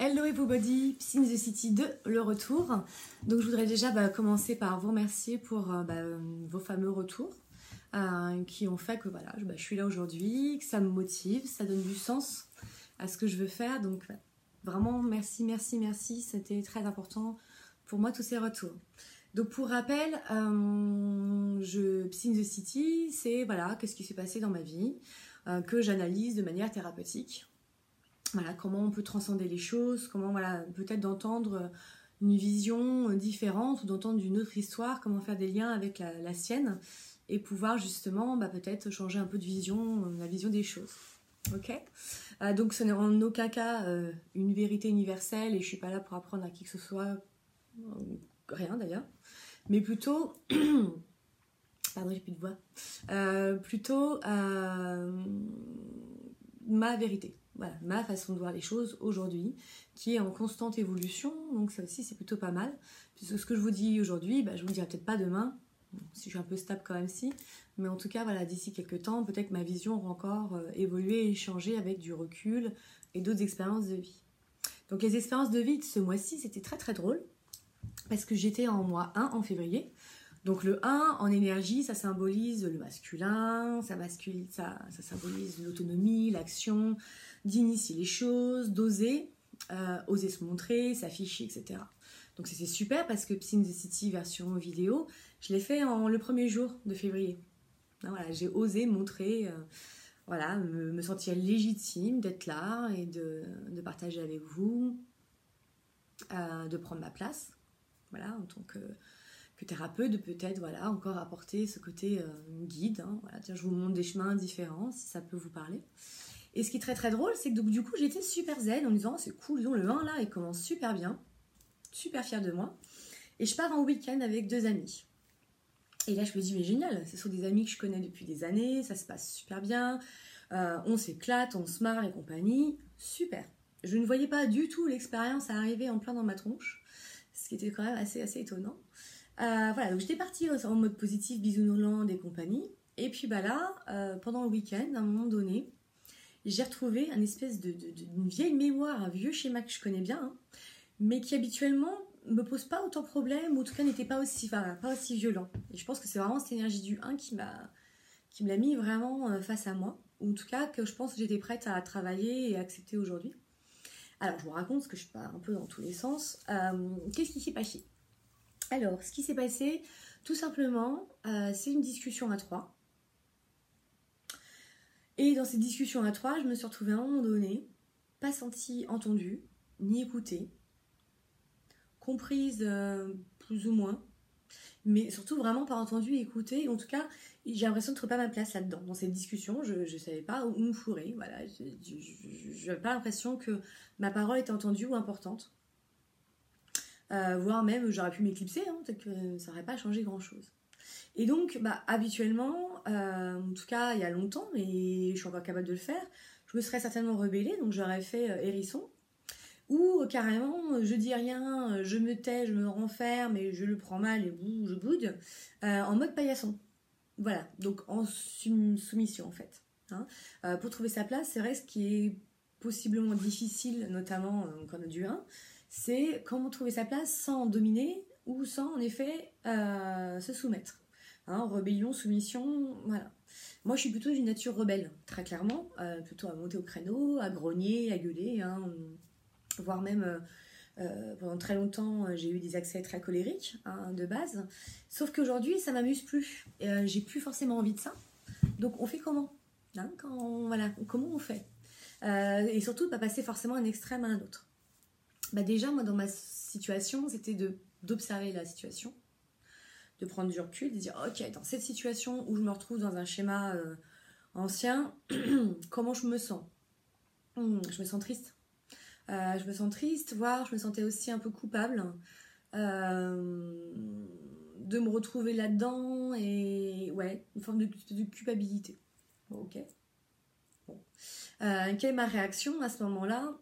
Hello everybody, Psy in the City 2, le retour. Donc je voudrais déjà commencer par vous remercier pour vos fameux retours qui ont fait que voilà, je suis là aujourd'hui, que ça me motive, ça donne du sens à ce que je veux faire. Donc vraiment merci, c'était très important pour moi tous ces retours. Donc pour rappel, Psy in the City, c'est voilà, qu'est-ce qui s'est passé dans ma vie, que j'analyse de manière thérapeutique. Voilà, comment on peut transcender les choses, comment voilà, peut-être d'entendre une vision différente ou d'entendre une autre histoire, comment faire des liens avec la sienne et pouvoir justement peut-être changer un peu de vision, la vision des choses. Ok, donc ce n'est en aucun cas une vérité universelle et je ne suis pas là pour apprendre à qui que ce soit, rien d'ailleurs, mais plutôt, pardon j'ai plus de voix, plutôt ma vérité. Voilà, ma façon de voir les choses aujourd'hui, qui est en constante évolution, donc ça aussi c'est plutôt pas mal. Puisque ce que je vous dis aujourd'hui, je vous le dirai peut-être pas demain, si je suis un peu stable quand même si, mais en tout cas voilà, d'ici quelques temps, peut-être que ma vision aura encore évolué et changé avec du recul et d'autres expériences de vie. Donc les expériences de vie de ce mois-ci, c'était très très drôle, parce que j'étais en mois 1 en février. Donc le 1 en énergie, ça symbolise le masculin, ça symbolise l'autonomie, l'action, d'initier les choses, d'oser, oser se montrer, s'afficher, etc. Donc c'est super parce que Psy in the City version vidéo, je l'ai fait le premier jour de février. Voilà, j'ai osé montrer, voilà, me sentir légitime d'être là et de partager avec vous, de prendre ma place, voilà, en tant que thérapeute, de peut-être voilà, encore apporter ce côté guide. Voilà, tiens, je vous montre des chemins différents si ça peut vous parler. Et ce qui est très très drôle, c'est que donc, du coup j'étais super zen en me disant c'est cool, disons, le 1 là il commence super bien, super fière de moi. Et je pars en week-end avec 2 amis. Et là je me dis mais génial, ce sont des amis que je connais depuis des années, ça se passe super bien, on s'éclate, on se marre et compagnie, super. Je ne voyais pas du tout l'expérience arriver en plein dans ma tronche, ce qui était quand même assez étonnant. Voilà, donc j'étais partie en mode positif, bisounours et compagnie. Et puis là, pendant le week-end, à un moment donné, j'ai retrouvé une espèce d'une vieille mémoire, un vieux schéma que je connais bien, mais qui habituellement me pose pas autant de problèmes, ou en tout cas n'était pas aussi violent. Et je pense que c'est vraiment cette énergie du 1 qui me l'a mis vraiment face à moi, ou en tout cas que je pense que j'étais prête à travailler et à accepter aujourd'hui. Alors je vous raconte, parce que je suis pas un peu dans tous les sens. Qu'est-ce qui s'est passé ? Alors, ce qui s'est passé, tout simplement, c'est une discussion à 3. Et dans cette discussion à 3, je me suis retrouvée à un moment donné, pas sentie entendue, ni écoutée, comprise plus ou moins, mais surtout vraiment pas entendue et écoutée. En tout cas, j'ai l'impression de ne trouver pas ma place là-dedans. Dans cette discussion, je ne savais pas où me fourrer. Voilà, je n'avais pas l'impression que ma parole était entendue ou importante. Voire même j'aurais pu m'éclipser, peut-être que ça n'aurait pas changé grand chose. Et donc habituellement, en tout cas il y a longtemps, mais je suis encore capable de le faire, je me serais certainement rebellée, donc j'aurais fait hérisson, ou carrément je dis rien, je me tais, je me renferme et je le prends mal et je boude, en mode paillasson. Voilà, donc en soumission en fait. Pour trouver sa place, c'est vrai ce qui est possiblement difficile, notamment quand on a du 1, c'est comment trouver sa place sans dominer ou sans en effet se soumettre. Rébellion, soumission, voilà. Moi je suis plutôt d'une nature rebelle, très clairement, plutôt à monter au créneau, à grogner, à gueuler, voire même pendant très longtemps j'ai eu des accès très colériques de base. Sauf qu'aujourd'hui ça m'amuse plus, j'ai plus forcément envie de ça. Donc on fait comment comment on fait et surtout de pas passer forcément d'un extrême à un autre. Déjà, moi, dans ma situation, c'était d'observer la situation, de prendre du recul, de dire, ok, dans cette situation où je me retrouve dans un schéma ancien, comment je me sens ? Je me sens triste. Je me sens triste, voire je me sentais aussi un peu coupable de me retrouver là-dedans et ouais, une forme de culpabilité. Ok. Bon. Quelle est ma réaction à ce moment-là ?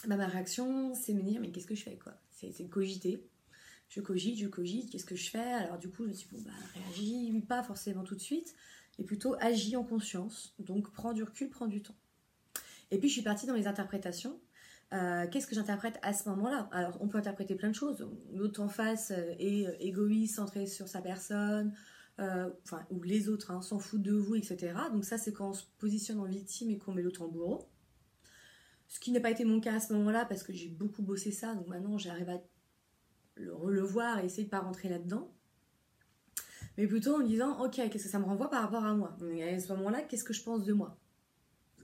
Ma réaction, c'est me dire, mais qu'est-ce que je fais, quoi ? C'est cogiter. Je cogite, qu'est-ce que je fais ? Alors du coup, je me suis dit, réagis pas forcément tout de suite, et plutôt agis en conscience. Donc, prends du recul, prends du temps. Et puis, je suis partie dans les interprétations, Qu'est-ce que j'interprète à ce moment-là? Alors, on peut interpréter plein de choses. L'autre en face est égoïste, centré sur sa personne, ou les autres s'en foutent de vous, etc. Donc ça, c'est quand on se positionne en victime et qu'on met l'autre en bourreau. Ce qui n'a pas été mon cas à ce moment-là, parce que j'ai beaucoup bossé ça, donc maintenant j'arrive à le voir et essayer de ne pas rentrer là-dedans. Mais plutôt en me disant, ok, qu'est-ce que ça me renvoie par rapport à moi? Et à ce moment-là, qu'est-ce que je pense de moi?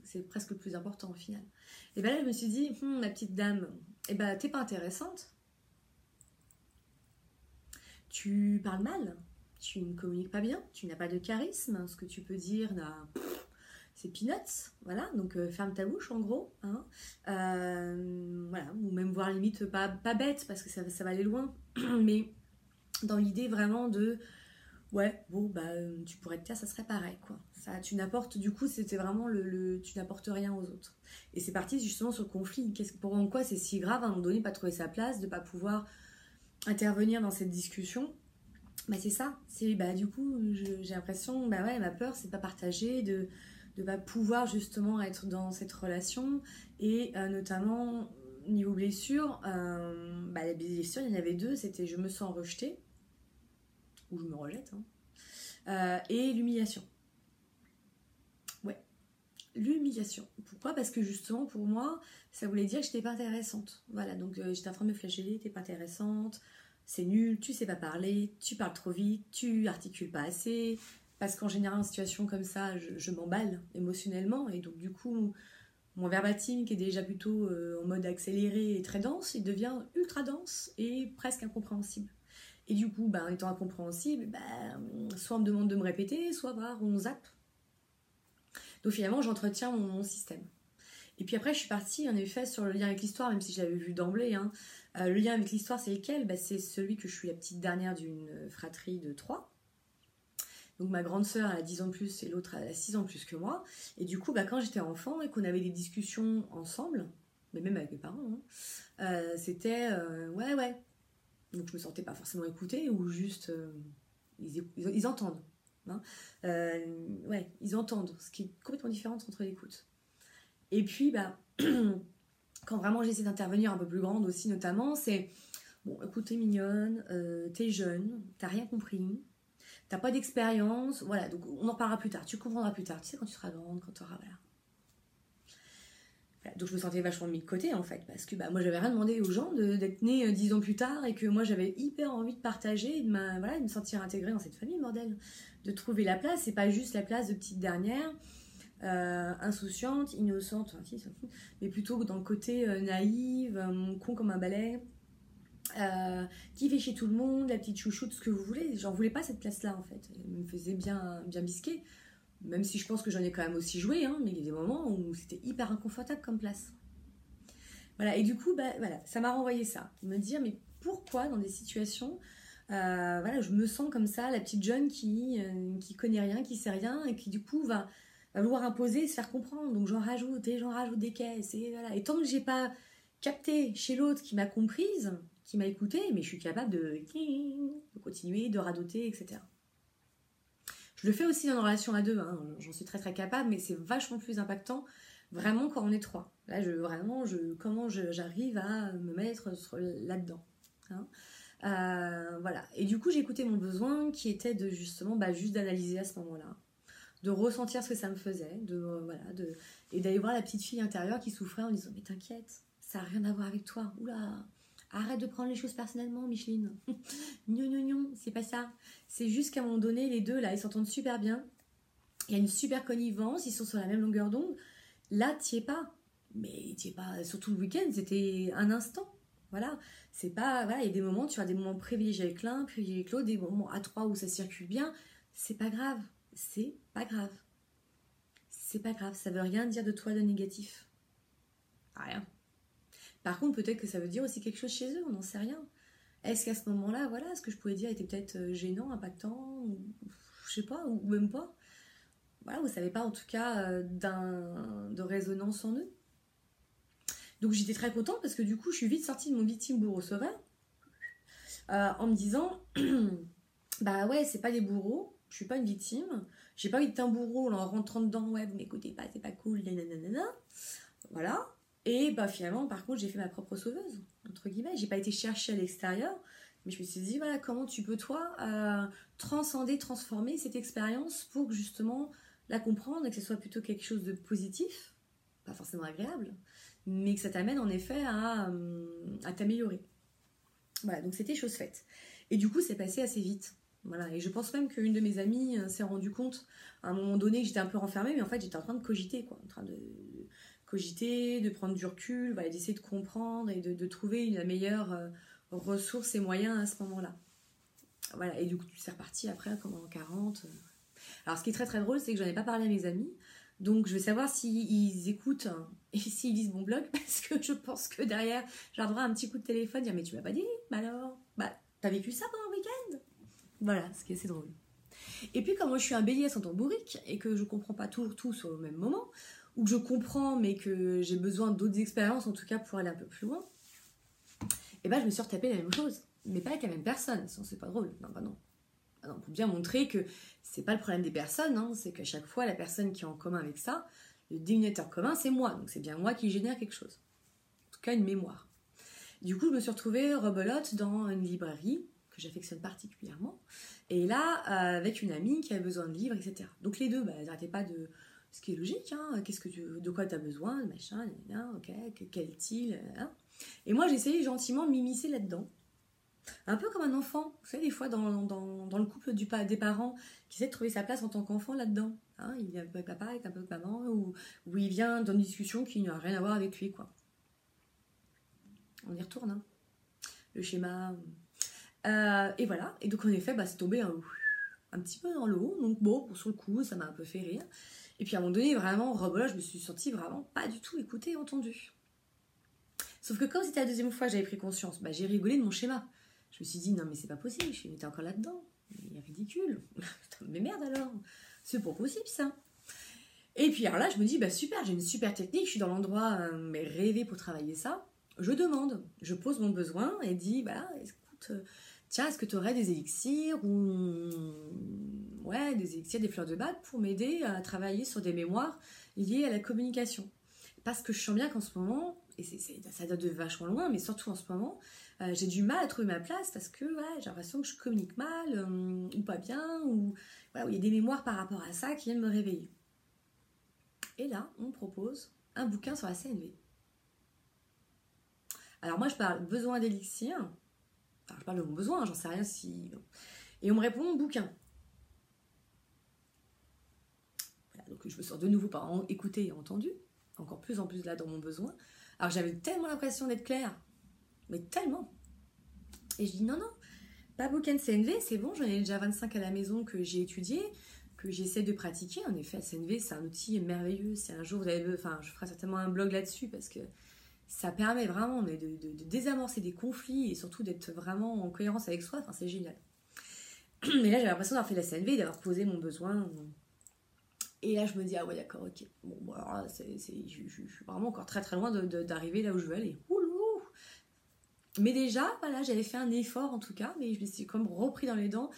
C'est presque le plus important au final. Et bien là, je me suis dit, ma petite dame, t'es pas intéressante. Tu parles mal, tu ne communiques pas bien, tu n'as pas de charisme. Ce que tu peux dire, c'est peanuts. Voilà, donc ferme ta bouche en gros. Voilà, ou même voir limite pas bête, parce que ça va aller loin. Mais dans l'idée vraiment de... Ouais, bon, tu pourrais te taire, ça serait pareil, quoi. Ça, tu n'apportes, du coup, c'était vraiment tu n'apportes rien aux autres. Et c'est parti justement sur le conflit. Pourquoi c'est si grave à un moment donné, pas trouver sa place, de pas pouvoir intervenir dans cette discussion? C'est ça. C'est, du coup, j'ai l'impression, ma peur, c'est de pas partager, de pas pouvoir justement être dans cette relation. Et notamment, niveau blessure, les blessures, il y en avait deux. C'était je me sens rejetée, ou je me rejette, et l'humiliation. Ouais, l'humiliation. Pourquoi? Parce que justement, pour moi, ça voulait dire que j'étais pas intéressante. Voilà, donc j'étais en train de me flageller, t'es pas intéressante, c'est nul, tu sais pas parler, tu parles trop vite, tu articules pas assez. Parce qu'en général, en situation comme ça, je m'emballe émotionnellement, et donc du coup, mon verbatim, qui est déjà plutôt en mode accéléré et très dense, il devient ultra dense et presque incompréhensible. Et du coup, en étant incompréhensible, soit on me demande de me répéter, soit on zappe. Donc finalement, j'entretiens mon système. Et puis après, je suis partie en effet sur le lien avec l'histoire, même si je l'avais vu d'emblée. Le lien avec l'histoire, c'est lequel? C'est celui que je suis la petite dernière d'une fratrie de 3. Donc ma grande sœur, elle a 10 ans de plus et l'autre, elle a 6 ans de plus que moi. Et du coup, quand j'étais enfant et qu'on avait des discussions ensemble, mais même avec mes parents, c'était ouais. Donc je me sentais pas forcément écoutée, ou juste ils entendent. Ouais, ils entendent, ce qui est complètement différent entre l'écoute. Et puis quand vraiment j'essaie d'intervenir un peu plus grande aussi, notamment, c'est bon, écoute, t'es mignonne, t'es jeune, t'as rien compris, t'as pas d'expérience, voilà, donc on en parlera plus tard, tu comprendras plus tard, tu sais, quand tu seras grande, quand tu auras, voilà. Donc je me sentais vachement mis de côté en fait, parce que moi j'avais rien demandé aux gens d'être née 10 ans plus tard, et que moi j'avais hyper envie de partager et de me sentir intégrée dans cette famille, bordel, de trouver la place, et pas juste la place de petite dernière, insouciante, innocente, mais plutôt dans le côté naïve, con comme un balai, qui fait chier tout le monde, la petite chouchoute, ce que vous voulez. J'en voulais pas cette place là en fait, elle me faisait bien bisquer. Même si je pense que j'en ai quand même aussi joué, mais il y a des moments où c'était hyper inconfortable comme place. Voilà, et du coup, voilà, ça m'a renvoyé ça. Me dire, mais pourquoi dans des situations, je me sens comme ça, la petite jeune qui connaît rien, qui sait rien, et qui du coup va vouloir imposer et se faire comprendre. Donc j'en rajoute des caisses, et voilà. Et tant que j'ai pas capté chez l'autre qui m'a comprise, qui m'a écoutée, mais je suis capable de continuer, de radoter, etc. Je le fais aussi dans une relation à deux, j'en suis très très capable, mais c'est vachement plus impactant vraiment quand on est 3. Là, comment j'arrive à me mettre là-dedans. Voilà. Et du coup, j'ai écouté mon besoin qui était de justement juste d'analyser à ce moment-là, de ressentir ce que ça me faisait, et d'aller voir la petite fille intérieure qui souffrait en disant, mais t'inquiète, ça n'a rien à voir avec toi. Oula, arrête de prendre les choses personnellement, Micheline. Non, c'est pas ça. C'est juste qu'à un moment donné, les deux, là, ils s'entendent super bien. Il y a une super connivence, ils sont sur la même longueur d'onde. Là, t'y es pas. Mais t'y es pas, surtout le week-end, c'était un instant. Voilà. C'est pas, il y a des moments, tu as des moments privilégiés avec l'un, privilégiés avec l'autre, des moments à 3 où ça circule bien. C'est pas grave. C'est pas grave. C'est pas grave. Ça veut rien dire de toi de négatif. Rien. Par contre, peut-être que ça veut dire aussi quelque chose chez eux, on n'en sait rien. Est-ce qu'à ce moment-là, ce que je pouvais dire était peut-être gênant, impactant, ou je sais pas, ou même pas. Voilà, vous savez pas en tout cas de résonance en eux. Donc j'étais très contente parce que du coup, je suis vite sortie de mon victime bourreau sauveur en me disant, ouais, c'est pas des bourreaux, je suis pas une victime, j'ai pas envie d'être un bourreau en rentrant dedans, ouais, vous m'écoutez pas, c'est pas cool, nanana. Voilà. Et bah finalement, par contre, j'ai fait ma propre sauveuse, entre guillemets. J'ai pas été chercher à l'extérieur, mais je me suis dit, voilà, comment tu peux, toi, transcender, transformer cette expérience pour que justement la comprendre et que ce soit plutôt quelque chose de positif, pas forcément agréable, mais que ça t'amène en effet à t'améliorer. Voilà, donc c'était chose faite. Et du coup, c'est passé assez vite. Voilà, et je pense même qu'une de mes amies s'est rendue compte à un moment donné que j'étais un peu renfermée, mais en fait j'étais en train de cogiter, quoi, en train de cogiter, de prendre du recul, voilà, d'essayer de comprendre et de trouver la meilleure ressource et moyens à ce moment-là. Voilà, et du coup c'est reparti après, comme en 40. Alors ce qui est très très drôle, c'est que j'en ai pas parlé à mes amis, donc je vais savoir s'ils écoutent et s'ils lisent mon blog, parce que je pense que derrière, j'aurai droit à un petit coup de téléphone, dire mais tu m'as pas dit, bah alors, bah t'as vécu ça pendant le week-end? Voilà, ce qui est assez drôle. Et puis, comme moi je suis un bélier sans tambourique et que je comprends pas toujours tout sur le même moment, ou que je comprends mais que j'ai besoin d'autres expériences en tout cas pour aller un peu plus loin, et ben je me suis retapé la même chose, mais pas avec la même personne, sinon c'est pas drôle. Non, bah non. Ah non, pour bien montrer que c'est pas le problème des personnes, hein, c'est qu'à chaque fois la personne qui est en commun avec ça, le dénominateur commun c'est moi, donc c'est bien moi qui génère quelque chose. En tout cas une mémoire. Du coup je me suis retrouvée rebelote dans une librairie que j'affectionne particulièrement. Et là, avec une amie qui avait besoin de livres, etc. Donc les deux, bah, elles n'arrêtaient pas de... Ce qui est logique, hein, de quoi tu as besoin, machin, ok, quel style, hein. Et moi, j'essayais gentiment de m'immiscer là-dedans. Un peu comme un enfant, vous savez, des fois, dans le couple des parents, qui essaie de trouver sa place en tant qu'enfant là-dedans. Hein, il vient avec papa, avec un peu de maman, ou il vient dans une discussion qui n'a rien à voir avec lui, quoi. On y retourne, hein. Le schéma... et voilà, et donc en effet, bah, c'est tombé un petit peu dans l'eau, donc bon, sur le coup, ça m'a un peu fait rire. Et puis à un moment donné, vraiment, rebelote, je me suis sentie vraiment pas du tout écoutée et entendue. Sauf que comme c'était la deuxième fois que j'avais pris conscience, bah, j'ai rigolé de mon schéma. Je me suis dit, non mais c'est pas possible, je suis encore là-dedans, c'est ridicule. Mais merde alors, c'est pas possible ça. Et puis alors là, je me dis, bah super, j'ai une super technique, je suis dans l'endroit rêvé pour travailler ça. Je demande, je pose mon besoin et dis, bah écoute, tiens, est-ce que tu aurais des élixirs ou ouais, des élixirs, des fleurs de bac pour m'aider à travailler sur des mémoires liées à la communication? Parce que je sens bien qu'en ce moment, et ça date de vachement loin, mais surtout en ce moment, j'ai du mal à trouver ma place parce que ouais, j'ai l'impression que je communique mal ou pas bien, ou voilà, où il y a des mémoires par rapport à ça qui viennent me réveiller. Et là, on me propose un bouquin sur la CNV. Alors moi, je parle besoin d'élixir. Enfin, je parle de mon besoin, j'en sais rien si... Et on me répond bouquin. Voilà, donc je me sors de nouveau par écouté et entendu. Encore plus en plus là dans mon besoin. Alors j'avais tellement l'impression d'être claire. Mais tellement. Et je dis non, non. Pas bouquin de CNV, c'est bon. J'en ai déjà 25 à la maison que j'ai étudié, que j'essaie de pratiquer. En effet, la CNV, c'est un outil merveilleux. Si un jour vous avez... Enfin, je ferai certainement un blog là-dessus parce que ça permet vraiment de désamorcer des conflits et surtout d'être vraiment en cohérence avec soi. Enfin, c'est génial. Mais là, j'ai l'impression d'avoir fait la CNV et d'avoir posé mon besoin. Et là, je me dis, ah ouais, d'accord, ok. Bon, bon alors là, je suis vraiment encore très très loin d'arriver là où je veux aller. Oulou. Mais déjà, voilà, j'avais fait un effort en tout cas, mais je me suis comme repris dans les dents.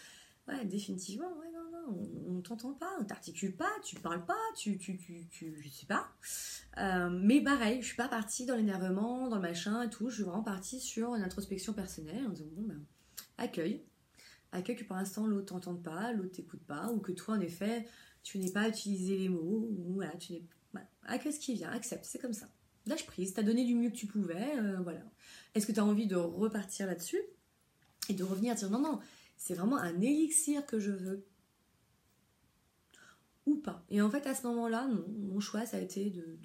Ouais, définitivement, ouais, non, on t'entend pas, on t'articule pas, tu parles pas, je sais pas. Mais pareil, je suis pas partie dans l'énervement, dans le machin et tout, je suis vraiment partie sur une introspection personnelle en disant, bon, ben, accueille que pour l'instant l'autre t'entende pas, l'autre t'écoute pas, ou que toi, en effet, tu n'es pas à utiliser les mots, ou voilà, tu n'es... Voilà. Accueille ce qui vient, accepte, c'est comme ça. Lâche prise, t'as donné du mieux que tu pouvais, voilà. Est-ce que t'as envie de repartir là-dessus et de revenir dire non, non, c'est vraiment un élixir que je veux ou pas. Et en fait, à ce moment-là, non, mon choix, ça a été de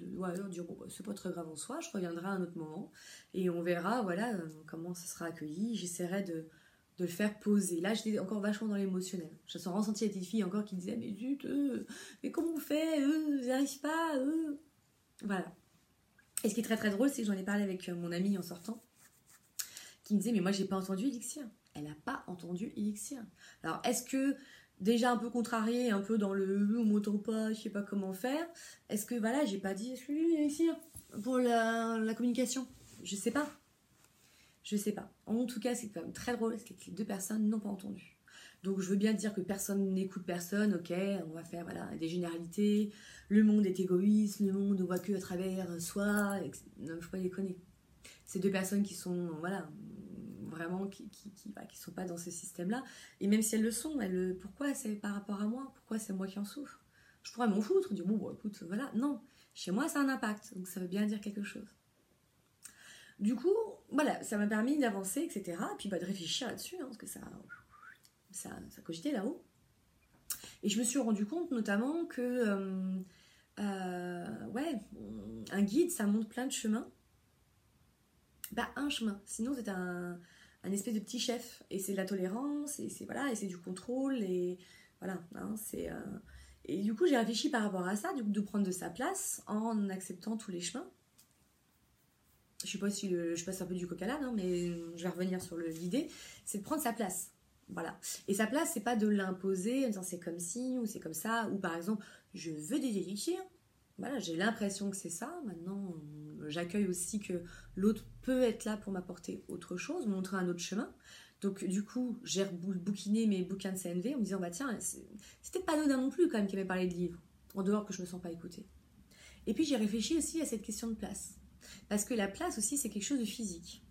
dire bon, bah, c'est pas très grave en soi, je reviendrai à un autre moment et on verra, voilà, comment ça sera accueilli. J'essaierai de le faire poser. Là, j'étais encore vachement dans l'émotionnel. Je sens ressenti la petite fille encore qui disait mais zut, mais comment on fait, j'y arrive pas, voilà. Et ce qui est très très drôle, c'est que j'en ai parlé avec mon amie en sortant, qui me disait mais moi j'ai pas entendu Elixir. Elle n'a pas entendu Elixir. Alors est-ce que déjà un peu contrariée, un peu dans le on m'entend pas, je sais pas comment faire, est-ce que voilà, j'ai pas dit Elixir pour la communication? Je sais pas. En tout cas, c'est quand même très drôle, c'est que les deux personnes n'ont pas entendu. Donc je veux bien dire que personne n'écoute personne, ok, on va faire voilà, des généralités, le monde est égoïste, le monde ne voit que à travers soi, non, il ne faut pas déconner. C'est deux personnes qui sont, voilà, vraiment, qui sont pas dans ce système-là. Et même si elles le sont, pourquoi c'est par rapport à moi? Pourquoi c'est moi qui en souffre? Je pourrais m'en foutre, dire bon, écoute, voilà. Non, chez moi, ça a un impact, donc ça veut bien dire quelque chose. Du coup, voilà, ça m'a permis d'avancer, etc. Et puis de réfléchir là-dessus, hein, parce que ça cogitait là-haut. Et je me suis rendu compte notamment que, ouais, un guide, ça montre plein de chemins. Bah, un chemin. Sinon, c'est un espèce de petit chef. Et c'est de la tolérance, et c'est voilà, et c'est du contrôle, et voilà. Hein, et du coup, j'ai réfléchi par rapport à ça, du coup, de prendre de sa place en acceptant tous les chemins. Je sais pas si je passe un peu du coq à l'âne, hein, mais je vais revenir sur l'idée. C'est de prendre sa place. Voilà. Et sa place, c'est pas de l'imposer en disant c'est comme ci ou c'est comme ça. Ou par exemple, je veux des héritiers. Voilà, j'ai l'impression que c'est ça. Maintenant, j'accueille aussi que l'autre peut être là pour m'apporter autre chose, montrer un autre chemin. Donc, du coup, j'ai bouquiné mes bouquins de CNV en me disant, bah tiens, c'était pas anodin non plus quand même qui avait parlé de livres, en dehors que je me sens pas écoutée. Et puis, j'ai réfléchi aussi à cette question de place. Parce que la place aussi, c'est quelque chose de physique.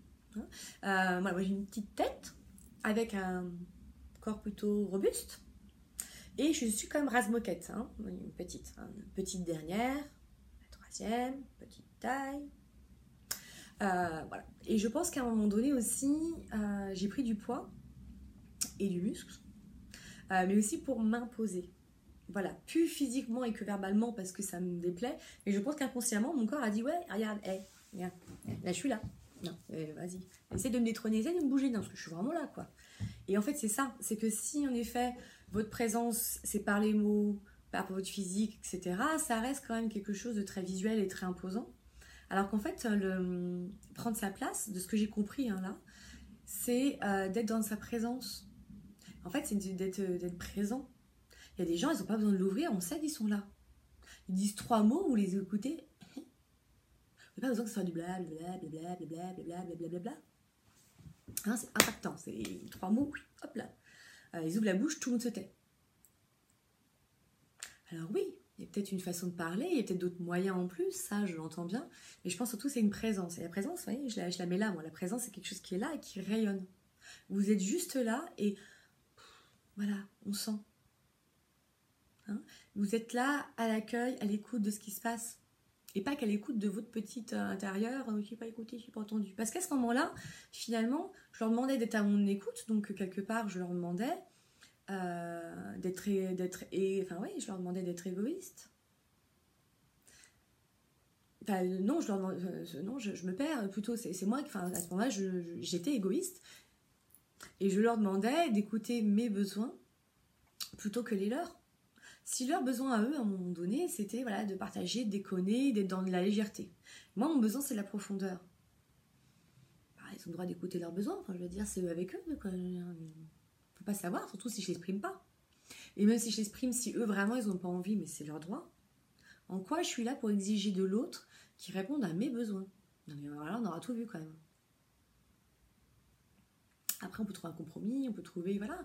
Moi, j'ai une petite tête avec un corps plutôt robuste. Et je suis comme rase-moquette, hein, une petite dernière, la troisième, petite taille. Voilà. Et je pense qu'à un moment donné aussi, j'ai pris du poids et du muscle, mais aussi pour m'imposer. Voilà, plus physiquement et que verbalement parce que ça me déplaît, mais je pense qu'inconsciemment, mon corps a dit ouais, regarde, regarde, là je suis là. Non, vas-y, essaie de me détrôner, essaie de me bouger, non, parce que je suis vraiment là, quoi. Et en fait, c'est ça, c'est que si en effet, votre présence, c'est par les mots, par votre physique, etc., ça reste quand même quelque chose de très visuel et très imposant. Alors qu'en fait, prendre sa place, de ce que j'ai compris hein, là, c'est d'être dans sa présence. En fait, c'est d'être présent. Il y a des gens, ils n'ont pas besoin de l'ouvrir, on sait qu'ils sont là. Ils disent 3 mots, vous les écoutez. Il n'y a pas besoin que ce soit du blablabla, blablabla, blablabla, blablabla. Hein, c'est impactant, c'est 3 mots, hop là. Ils ouvrent la bouche, tout le monde se tait. Alors oui, il y a peut-être une façon de parler, il y a peut-être d'autres moyens en plus, ça je l'entends bien, mais je pense surtout que c'est une présence. Et la présence, vous voyez, je la mets là, moi, la présence c'est quelque chose qui est là et qui rayonne. Vous êtes juste là et voilà, on sent. Hein, vous êtes là à l'accueil, à l'écoute de ce qui se passe. Et pas qu'à l'écoute de votre petite intérieur, je n'ai pas écouté, je n'ai pas entendu. Parce qu'à ce moment-là, finalement, je leur demandais d'être à mon écoute, donc quelque part, je leur demandais je leur demandais d'être égoïste. Enfin, non, je me perds, plutôt, c'est moi, à ce moment-là, j'étais égoïste, et je leur demandais d'écouter mes besoins, plutôt que les leurs. Si leurs besoins à eux, à un moment donné, c'était voilà, de partager, de déconner, d'être dans de la légèreté. Moi, mon besoin, c'est la profondeur. Bah, ils ont le droit d'écouter leurs besoins. Enfin, je veux dire, c'est eux avec eux. On ne peut pas savoir, surtout si je ne l'exprime pas. Et même si je l'exprime, si eux, vraiment, ils n'ont pas envie, mais c'est leur droit. En quoi je suis là pour exiger de l'autre qui réponde à mes besoins? Non, mais voilà, on aura tout vu quand même. Après, on peut trouver un compromis, on peut trouver, voilà...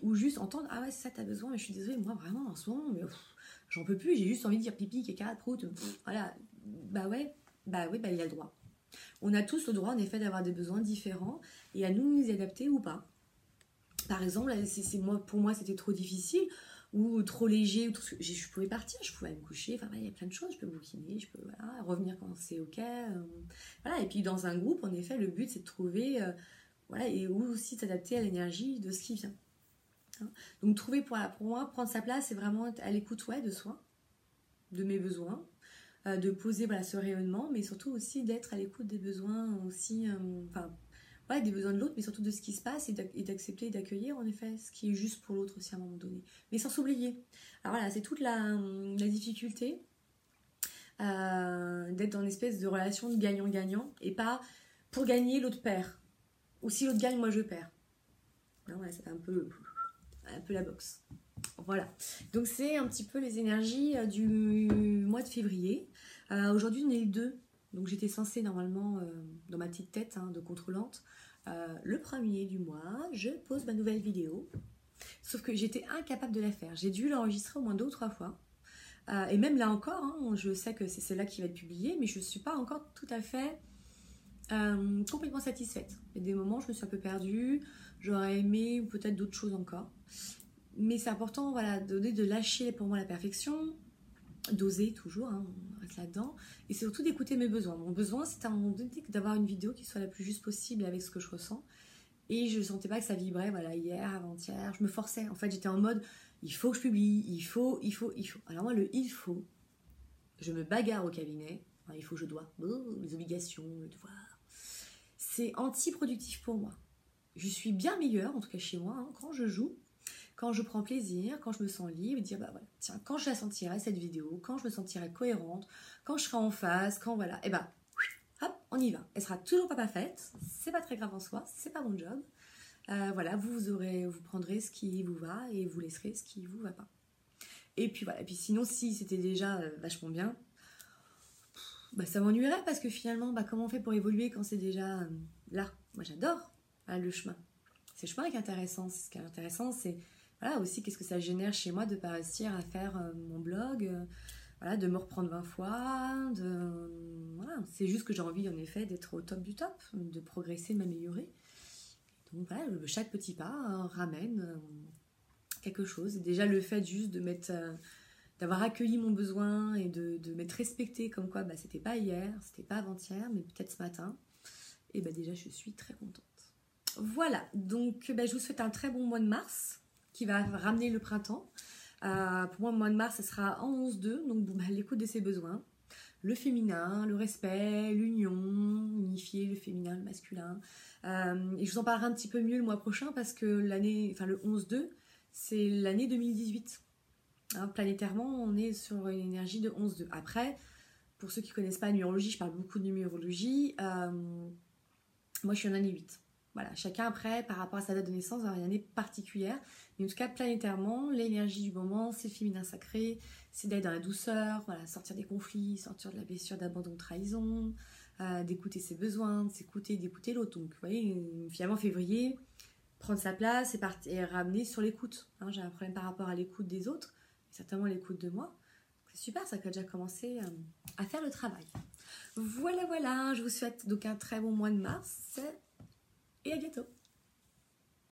ou juste entendre, ah ouais, c'est ça, t'as besoin, mais je suis désolée, moi vraiment en ce moment, mais j'en peux plus, j'ai juste envie de dire pipi, caca, prout, voilà, bah oui, il a le droit. On a tous le droit, en effet, d'avoir des besoins différents et à nous de nous y adapter ou pas. Par exemple, pour moi, c'était trop difficile ou trop léger, je pouvais partir, je pouvais me coucher, enfin, il y a plein de choses, je peux bouquiner, je peux revenir quand c'est ok. Voilà, et puis dans un groupe, en effet, le but, c'est de trouver, voilà, et aussi s'adapter à l'énergie de ce qui vient. Donc trouver pour moi, prendre sa place, c'est vraiment être à l'écoute de soi, de mes besoins, de poser ce rayonnement, mais surtout aussi d'être à l'écoute des besoins aussi, des besoins de l'autre, mais surtout de ce qui se passe et d'accepter et d'accueillir en effet ce qui est juste pour l'autre aussi à un moment donné, mais sans s'oublier. Alors voilà, c'est toute la difficulté d'être dans une espèce de relation de gagnant-gagnant et pas pour gagner l'autre perd, ou si l'autre gagne, moi je perds. Non, ouais, c'est un peu la boxe. Voilà. Donc c'est un petit peu les énergies du mois de février. Aujourd'hui, on est le 2. Donc j'étais censée normalement, dans ma petite tête de contrôlante, le 1er du mois, je pose ma nouvelle vidéo. Sauf que j'étais incapable de la faire. J'ai dû l'enregistrer au moins 2 ou 3 fois. Et même là encore, hein, je sais que c'est celle-là qui va être publiée, mais je ne suis pas encore tout à fait complètement satisfaite. Il y a des moments où je me suis un peu perdue, j'aurais aimé peut-être d'autres choses encore. Mais c'est important, voilà, de lâcher pour moi la perfection, d'oser toujours, hein, on reste là-dedans, et c'est surtout d'écouter mes besoins. Mon besoin, c'est à un moment donné d'avoir une vidéo qui soit la plus juste possible avec ce que je ressens. Et je ne sentais pas que ça vibrait, voilà, hier, avant-hier, je me forçais. En fait, j'étais en mode, il faut que je publie, il faut. Alors moi, le il faut, je me bagarre au cabinet, enfin, il faut, je dois, les obligations, le devoir. C'est anti-productif pour moi. Je suis bien meilleure, en tout cas chez moi, hein, quand je joue, quand je prends plaisir, quand je me sens libre, et dire, bah voilà, tiens, quand je la sentirai, cette vidéo, quand je me sentirai cohérente, quand je serai en phase, quand voilà, et bah, hop, on y va. Elle sera toujours pas parfaite, c'est pas très grave en soi, c'est pas mon job. Voilà, vous prendrez ce qui vous va et vous laisserez ce qui vous va pas. Et puis voilà, et puis sinon, si c'était déjà vachement bien, bah, ça m'ennuierait parce que finalement, bah, comment on fait pour évoluer quand c'est déjà là? Moi j'adore le chemin. C'est le chemin qui est intéressant. Ce qui est intéressant, c'est voilà, aussi qu'est-ce que ça génère chez moi de ne pas réussir à faire mon blog, voilà, de me reprendre 20 fois. Voilà. C'est juste que j'ai envie en effet d'être au top du top, de progresser, de m'améliorer. Donc voilà, chaque petit pas ramène quelque chose. Déjà le fait juste de mettre... d'avoir accueilli mon besoin et de m'être respectée comme quoi bah, c'était pas hier, c'était pas avant-hier, mais peut-être ce matin. Et bah, déjà je suis très contente. Voilà, donc bah, je vous souhaite un très bon mois de mars qui va ramener le printemps. Pour moi, le mois de mars, ce sera en 11-2, donc bon, bah, l'écoute de ses besoins. Le féminin, le respect, l'union, unifier le féminin, le masculin. Et je vous en parlerai un petit peu mieux le mois prochain parce que l'année, enfin le 11-2, c'est l'année 2018. Hein, planétairement, on est sur une énergie de 11-2. Après, pour ceux qui ne connaissent pas la numérologie, je parle beaucoup de numérologie. Moi, je suis en année 8. Voilà, chacun après, par rapport à sa date de naissance, va une année particulière. Mais en tout cas, planétairement, l'énergie du moment, c'est le féminin sacré, c'est d'être dans la douceur, voilà, sortir des conflits, sortir de la blessure d'abandon, de trahison, d'écouter ses besoins, de s'écouter, d'écouter l'autre. Donc, vous voyez, finalement, février, prendre sa place et ramener sur l'écoute. Hein, j'ai un problème par rapport à l'écoute des autres, et certainement l'écoute de moi. C'est super, ça a déjà commencé à faire le travail. Voilà, je vous souhaite donc un très bon mois de mars et à bientôt.